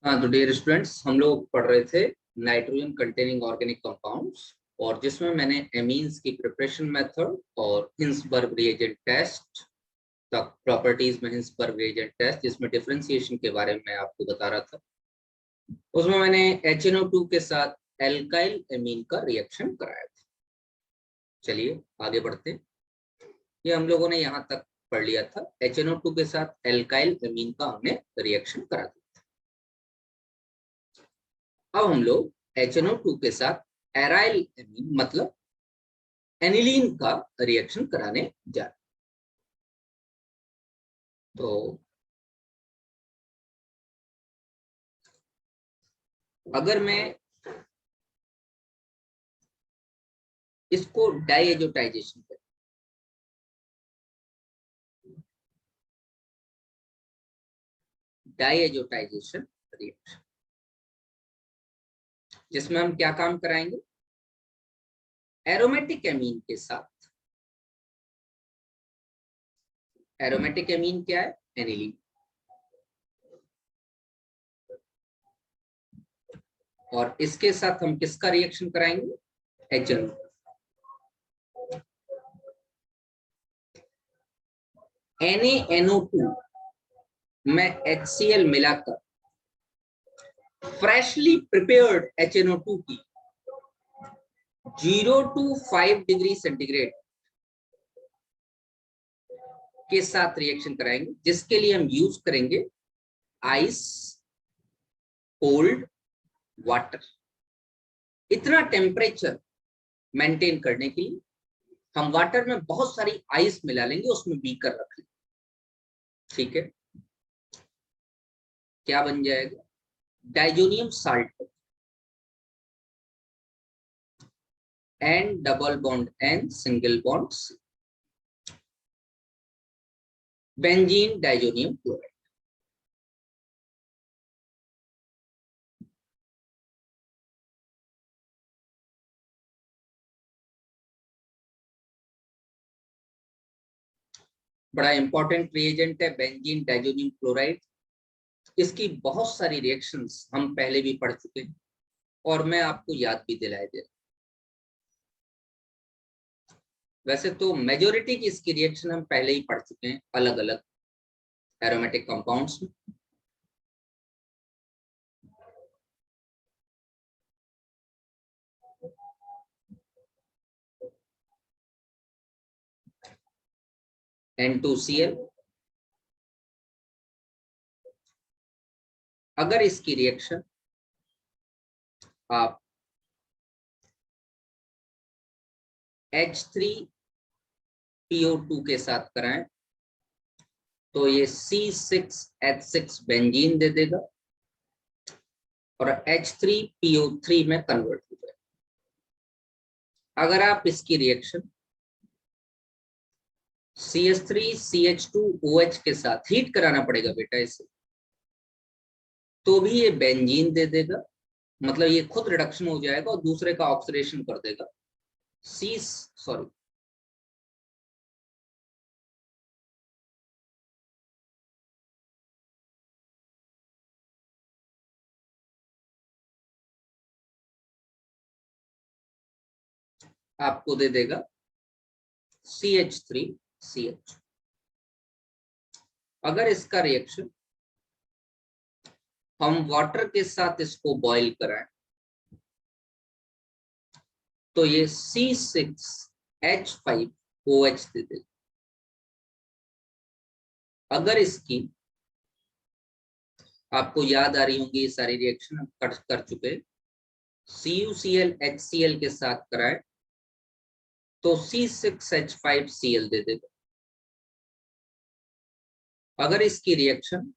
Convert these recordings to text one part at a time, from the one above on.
हाँ तो dear students, हम लोग पढ़ रहे थे नाइट्रोजन कंटेनिंग ऑर्गेनिक कंपाउंड्स, और जिसमें मैंने एमीन्स की प्रिपरेशन मेथड और हिंसबर्ग रिएजेंट टेस्ट तक प्रॉपर्टीज में हिंसबर्ग रिएजेंट टेस्ट जिसमें डिफरेंशिएशन के बारे में आपको बता रहा था। उसमें मैंने HNO2 के साथ एल्काइल एमीन का रिएक्शन कराया था। चलिए आगे बढ़ते हैं। ये हम लोगों ने यहाँ तक पढ़ लिया था। HNO2 के साथ एल्काइल एमीन का हमने रिएक्शन करा दिया। अब हम लोग HNO2 के साथ एराइल एमीन मतलब एनिलीन का रिएक्शन कराने जा रहे हैं। तो अगर मैं इसको डाइएजोटाइजेशन करूं, डाइएजोटाइजेशन रिएक्शन, जिसमें हम क्या काम कराएंगे, एरोमेटिक एमीन के साथ। एरोमेटिक एमीन क्या है, एनिलीन, और इसके साथ हम किसका रिएक्शन कराएंगे, HNO। NaNO2 में HCl मिलाकर फ्रेशली प्रिपेयर्ड HNO2 की 0 to 5 डिग्री सेंटीग्रेड के साथ रिएक्शन कराएंगे, जिसके लिए हम यूज करेंगे आइस, कोल्ड वाटर। इतना टेम्परेचर मेंटेन करने के लिए हम वाटर में बहुत सारी आइस मिला लेंगे, उसमें बीकर रख लेंगे। ठीक है, क्या बन जाएगा, diazonium salt, N double bond N single bond C, benzene diazonium chloride. बड़ा इंपॉर्टेंट रिएजेंट है बेंजीन डाइजोनियम क्लोराइड। इसकी बहुत सारी रिएक्शंस हम पहले भी पढ़ चुके हैं और मैं आपको याद भी दिलाए दे रहा हूं। वैसे तो मेजोरिटी की इसकी रिएक्शन हम पहले ही पढ़ चुके हैं अलग अलग एरोमेटिक कंपाउंड्स में। N2Cl, अगर इसकी रिएक्शन आप H3PO2 के साथ कराएं तो ये C6H6 बेंजीन दे देगा और H3PO3 में कन्वर्ट हो जाएगा। अगर आप इसकी रिएक्शन CH3CH2OH के साथ हीट कराना पड़ेगा बेटा इसे, तो भी ये बेंजीन दे देगा, मतलब ये खुद रिडक्शन हो जाएगा और दूसरे का ऑक्सीडेशन कर देगा। सॉरी, आपको दे देगा CH3CH। अगर इसका रिएक्शन हम वाटर के साथ इसको बॉईल कराएं तो ये C6H5OH दे देगा। अगर इसकी, आपको याद आ रही होंगी ये सारी रिएक्शन हम कर चुके, CuCl HCl के साथ कराएं तो C6H5Cl दे देगा। अगर इसकी रिएक्शन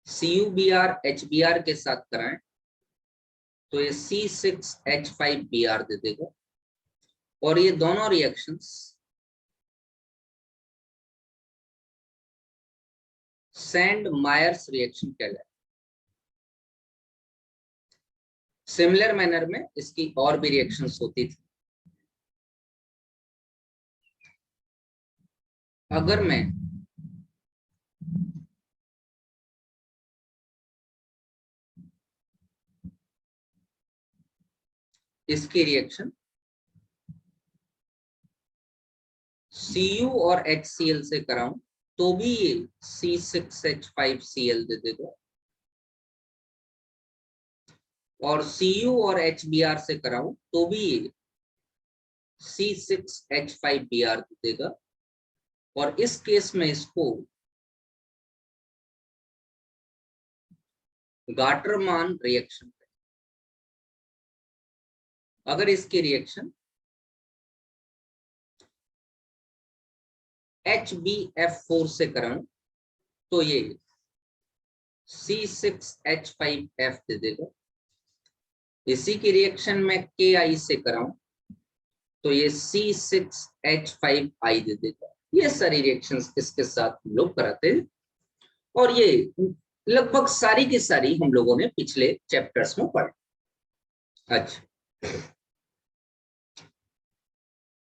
CuBr HBr के साथ कराएं तो ये C6H5Br दे देगा। और ये दोनों रिएक्शंस सैंड मायर्स रिएक्शन कहलाए। सिमिलर मैनर में इसकी और भी रिएक्शंस होती थी। अगर मैं इसकी रिएक्शन Cu और HCl से कराऊं तो भी ये C6H5Cl दे देगा, और Cu और HBr से कराऊं तो भी ये C6H5Br दे देगा। और इस केस में इसको गाटरमान रिएक्शन, अगर इसकी रिएक्शन HbF4 से कराऊं तो ये C6H5F दे देगा। इसी की रिएक्शन में Ki से कराऊं तो ये C6H5I दे देगा। ये सारी रिएक्शंस इसके साथ हम लोग कराते हैं, और ये लगभग सारी की सारी हम लोगों ने पिछले चैप्टर्स में पढ़ी। अच्छा,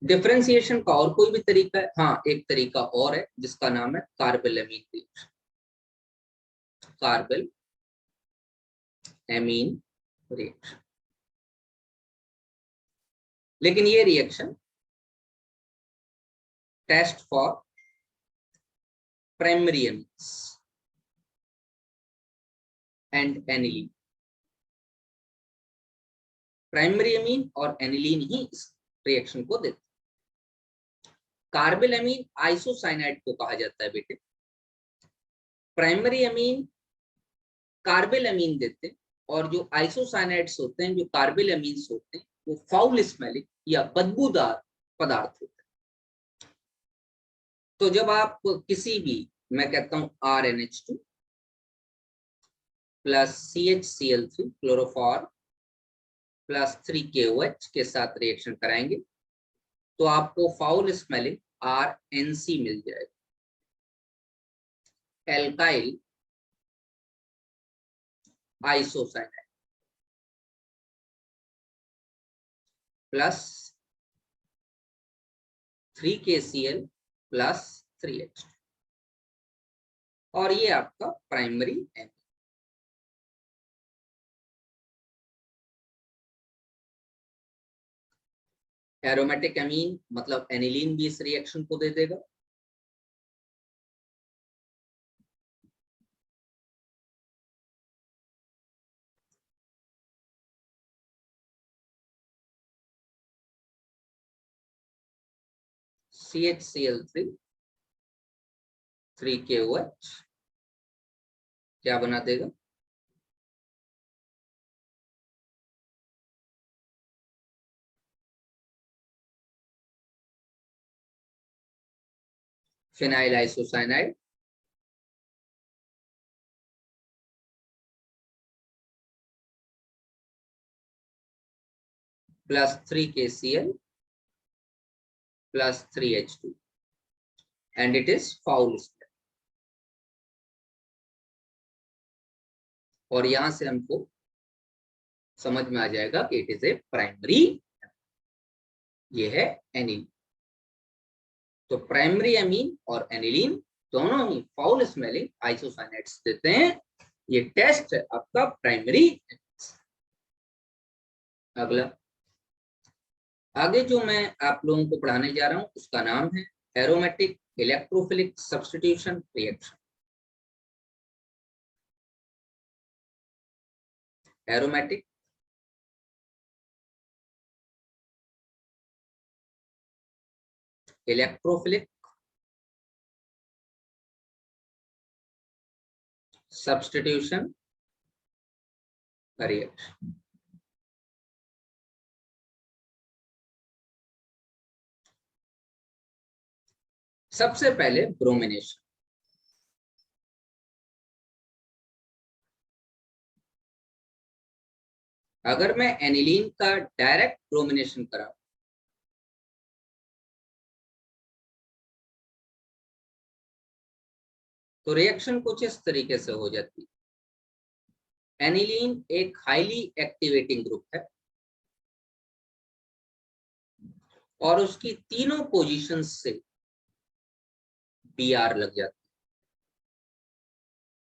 डिफरेंशिएशन का और कोई भी तरीका है? हाँ, एक तरीका और है जिसका नाम है कार्बेलएमीन रिएक्शन। कार्बेलएमीन रिएक्शन, लेकिन ये reaction test for primary amines and aniline, primary amine और एनिलीन ही इस रिएक्शन को देते हैं। कार्बेलएमीन आइसोसाइनाइड को कहा जाता है बेटे। प्राइमरी एमीन कार्बेलएमीन देते हैं, और जो आइसोसाइनाइड्स होते हैं, जो कार्बेलएमीन्स होते हैं, वो फाउल स्मेलिंग या बदबूदार पदार्थ होते हैं। तो जब आप किसी भी, मैं कहता हूं RnH2 plus CHCl3 chloroform plus 3KOH के साथ रिएक्शन कराएंगे तो आपको फाउल स्मेलिंग RNC मिल जाएगा, alkyl isocyanide plus 3KCl plus 3H2, और ये आपका प्राइमरी एमीन। एरोमेटिक एमीन मतलब एनिलीन भी इस रिएक्शन को दे देगा। CHCl3 3KOH क्या बना देगा? Phenyl isocyanide plus 3KCl plus 3H2 and it is foul smell. और यहां से हमको समझ में आ जाएगा कि इट इज ए प्राइमरी, ये है एनिलीन। तो प्राइमरी एमीन और एनिलीन दोनों ही फाउल स्मेलिंग आइसोसाइनाइड्स देते हैं। ये टेस्ट है आपका प्राइमरी। अगला, आगे जो मैं आप लोगों को पढ़ाने जा रहा हूं उसका नाम है aromatic electrophilic substitution reaction. Aromatic electrophilic substitution reaction. सबसे पहले ब्रोमिनेशन। अगर मैं एनिलीन का डायरेक्ट ब्रोमिनेशन कराऊं तो रिएक्शन कुछ इस तरीके से हो जाती है। एनिलीन एक हाईली एक्टिवेटिंग ग्रुप है और उसकी तीनों पोजीशंस से Br लग जाता है,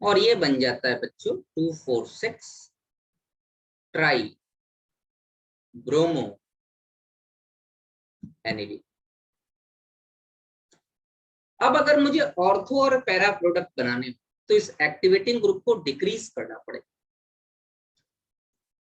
और ये बन जाता है बच्चों 2,4,6 ट्राई ब्रोमो एनिलीन। अब अगर मुझे ऑर्थो और पैरा प्रोडक्ट बनाने हो तो इस एक्टिवेटिंग ग्रुप को डिक्रीज करना पड़ेगा।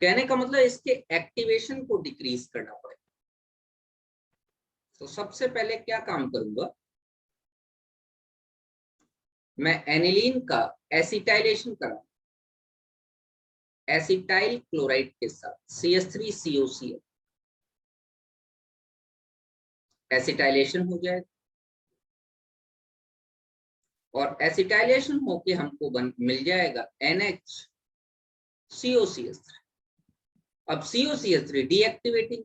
कहने का मतलब इसके एक्टिवेशन को डिक्रीज करना पड़ेगा। तो सबसे पहले क्या काम करूंगा, मैं एनिलीन का एसिटाइलेशन कराऊंगा एसिटाइल क्लोराइड के साथ CH3COCl। एसिटाइलेशन हो जाएगा और एसिटाइलेशन होके हमको मिल जाएगा NHCOCH3। अब COCH3 डीएक्टिवेटिंग,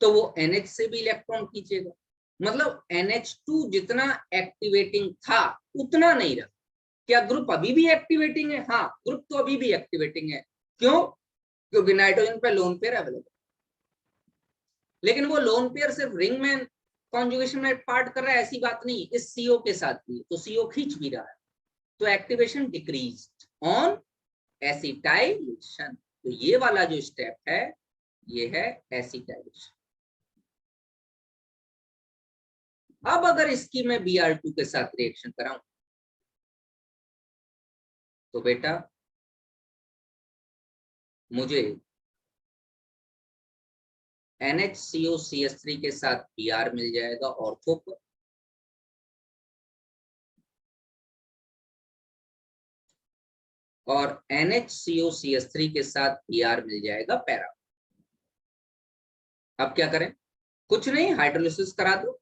तो वो NH से भी इलेक्ट्रॉन खींचेगा। मतलब NH2 जितना एक्टिवेटिंग था उतना नहीं रहा। क्या ग्रुप अभी भी एक्टिवेटिंग है? हाँ, ग्रुप तो अभी भी एक्टिवेटिंग है। क्यों? क्योंकि नाइट्रोजन पे लोन पेयर अवेलेबल, लेकिन वो लोन पेयर सिर्फ रिंग में कॉन्जुगेशन में पार्ट कर रहा है ऐसी बात नहीं, इस CO के साथ भी तो CO खींच भी रहा है। तो एक्टिवेशन डिक्रीज ऑन एसिटाइलेशन। तो ये वाला जो स्टेप है ये है एसिटाइलेशन। अब अगर इसकी मैं Br2 के साथ रिएक्शन कराऊं तो बेटा मुझे NHCOCH3 के साथ Br मिल जाएगा ऑर्थो पर, और NHCOCH3 के साथ Br मिल जाएगा पैरा। अब क्या करें? कुछ नहीं, हाइड्रोलिसिस करा दो।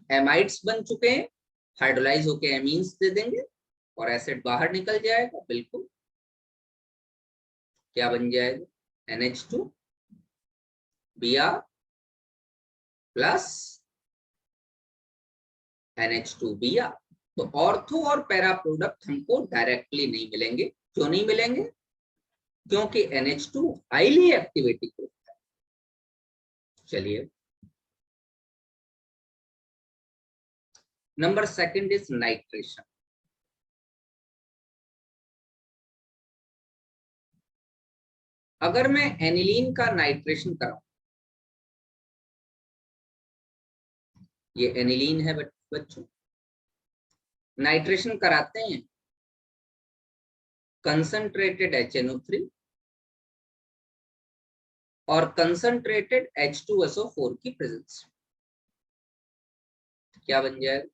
एमाइड्स बन चुके हैं, हाइड्रोलाइज होके एमीन्स दे देंगे और एसिड बाहर निकल जाएगा। बिल्कुल, क्या बन जाएगा? NH2 Br plus NH2 Br। तो ऑर्थो और पैरा प्रोडक्ट हमको डायरेक्टली नहीं मिलेंगे। क्यों नहीं मिलेंगे? क्योंकि NH2 हाईली एक्टिवेटिंग ग्रुप है। चलिए, नंबर सेकंड इज नाइट्रेशन। अगर मैं एनिलीन का नाइट्रेशन कराऊं, ये एनिलीन है बच्चों, नाइट्रेशन कराते हैं कंसंट्रेटेड HNO3 और कंसंट्रेटेड H2SO4 की प्रेजेंस। क्या बन जाएगा?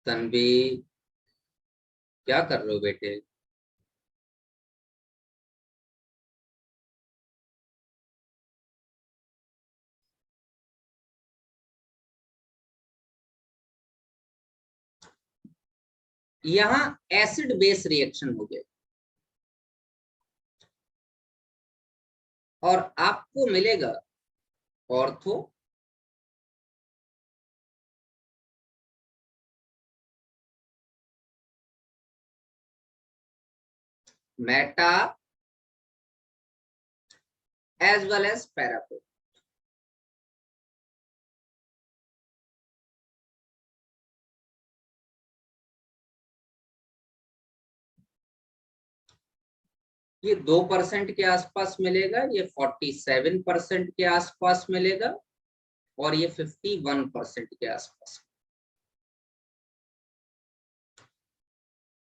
तनवीर, क्या कर रहे हो बेटे? यहां एसिड बेस रिएक्शन हो गया और आपको मिलेगा ortho meta as well as para. ये 2% के आसपास मिलेगा, ये 47% के आसपास मिलेगा और ये 51% के आसपास।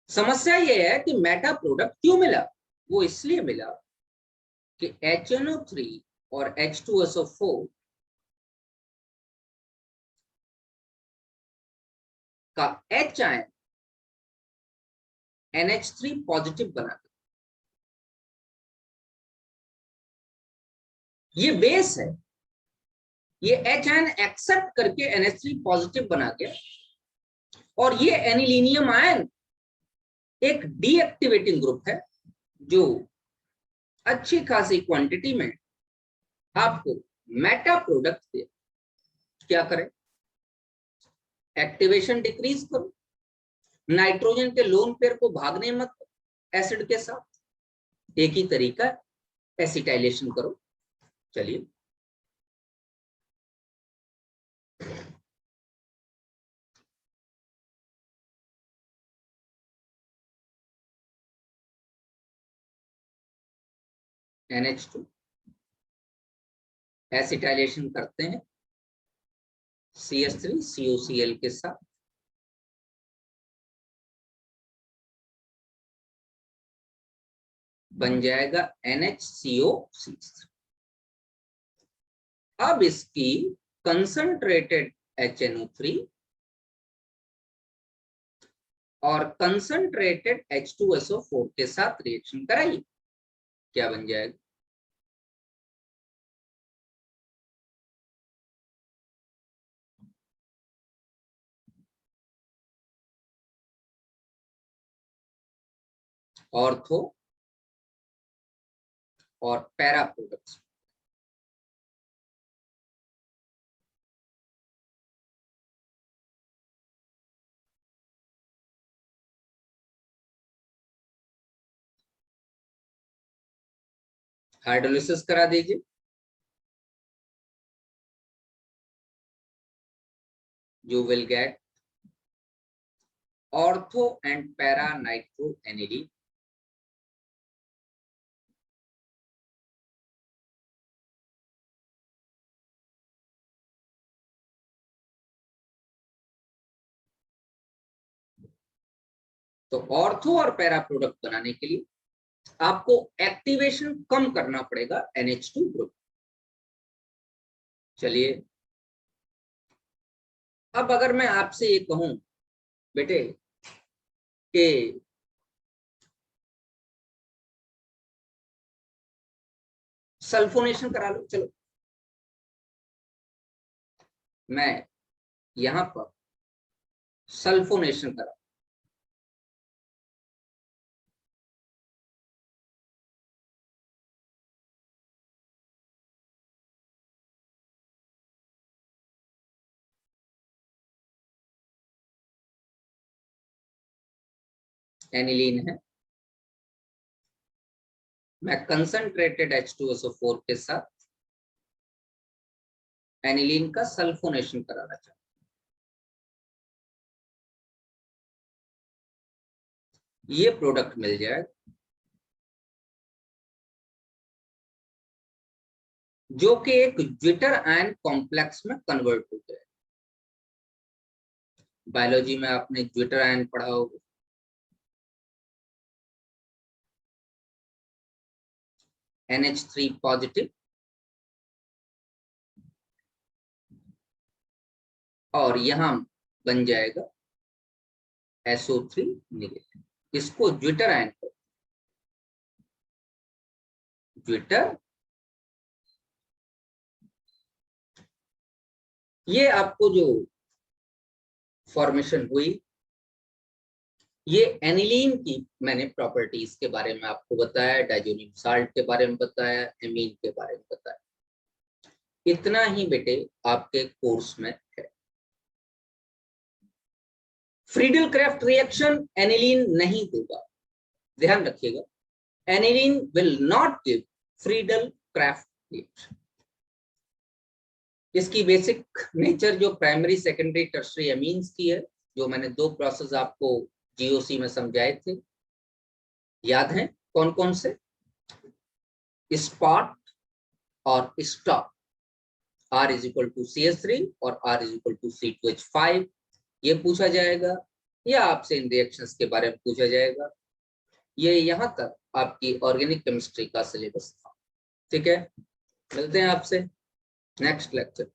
समस्या ये है कि मेटा प्रोडक्ट क्यों मिला? वो इसलिए मिला कि HNO3 और H2SO4 का H आयन NH3 पॉजिटिव बना दिया। ये बेस है, ये H आयन एक्सेप्ट करके NH3 पॉजिटिव बना के, और ये एनिलीनियम आयन एक डीएक्टिवेटिंग ग्रुप है जो अच्छी खासी क्वांटिटी में आपको मेटा प्रोडक्ट दे। क्या करें? एक्टिवेशन डिक्रीज करो, नाइट्रोजन के लोन पेयर को भागने मत एसिड के साथ। एक ही तरीका, एसिटाइलेशन करो। चलिए, NH2 एसिटाइलेशन करते हैं CH3 COCl के साथ, बन जाएगा NHCOC3। अब इसकी कंसंट्रेटेड HNO3 और कंसंट्रेटेड H2SO4 के साथ रिएक्शन कराइए, क्या बन जाएगा? ऑर्थो और पैरा प्रोडक्ट्स। हाइड्रोलिसिस करा दीजिए, you will get ortho and para nitroaniline, तो ऑर्थो और पैरा प्रोडक्ट बनाने के लिए आपको एक्टिवेशन कम करना पड़ेगा NH2 ग्रुप। चलिए, अब अगर मैं आपसे ये कहूं बेटे कि सल्फोनेशन करा लो, चलो मैं यहां पर सल्फोनेशन करा, एनिलीन है, मैं कंसंट्रेटेड H2SO4 के साथ एनिलीन का सल्फोनेशन कराना चाहता हूं, ये प्रोडक्ट मिल जाएगा जो कि एक ज्विटर आयन कॉम्प्लेक्स में कन्वर्ट हो जाए। बायोलॉजी में आपने ज्विटर आयन पढ़ा होगा, NH3 पॉजिटिव और यहां बन जाएगा SO3 नेगेटिव। इसको ज्विटर आयन, ज्विटर, ये आपको जो फॉर्मेशन हुई, ये एनिलीन की मैंने प्रॉपर्टीज के बारे में आपको बताया, डाइजोनियम साल्ट के बारे में बताया, एमीन के बारे में बताया। इतना ही बेटे आपके कोर्स में है। फ्रीडल क्राफ्ट रिएक्शन एनिलीन नहीं देगा, ध्यान रखिएगा, aniline will not give Friedel craft reaction. इसकी बेसिक नेचर जो प्राइमरी सेकेंडरी टर्शरी एमीन्स की है, जो मैंने 2 प्रोसेस आपको GOC में समझाए थे, याद है कौन कौन से? स्पॉट और stop, R is equal to CH3 और R is equal to C2H5, ये पूछा जाएगा, या आपसे इन रिएक्शंस के बारे में पूछा जाएगा। ये यहाँ तक आपकी ऑर्गेनिक केमिस्ट्री का सिलेबस था। ठीक है, मिलते हैं आपसे नेक्स्ट लेक्चर।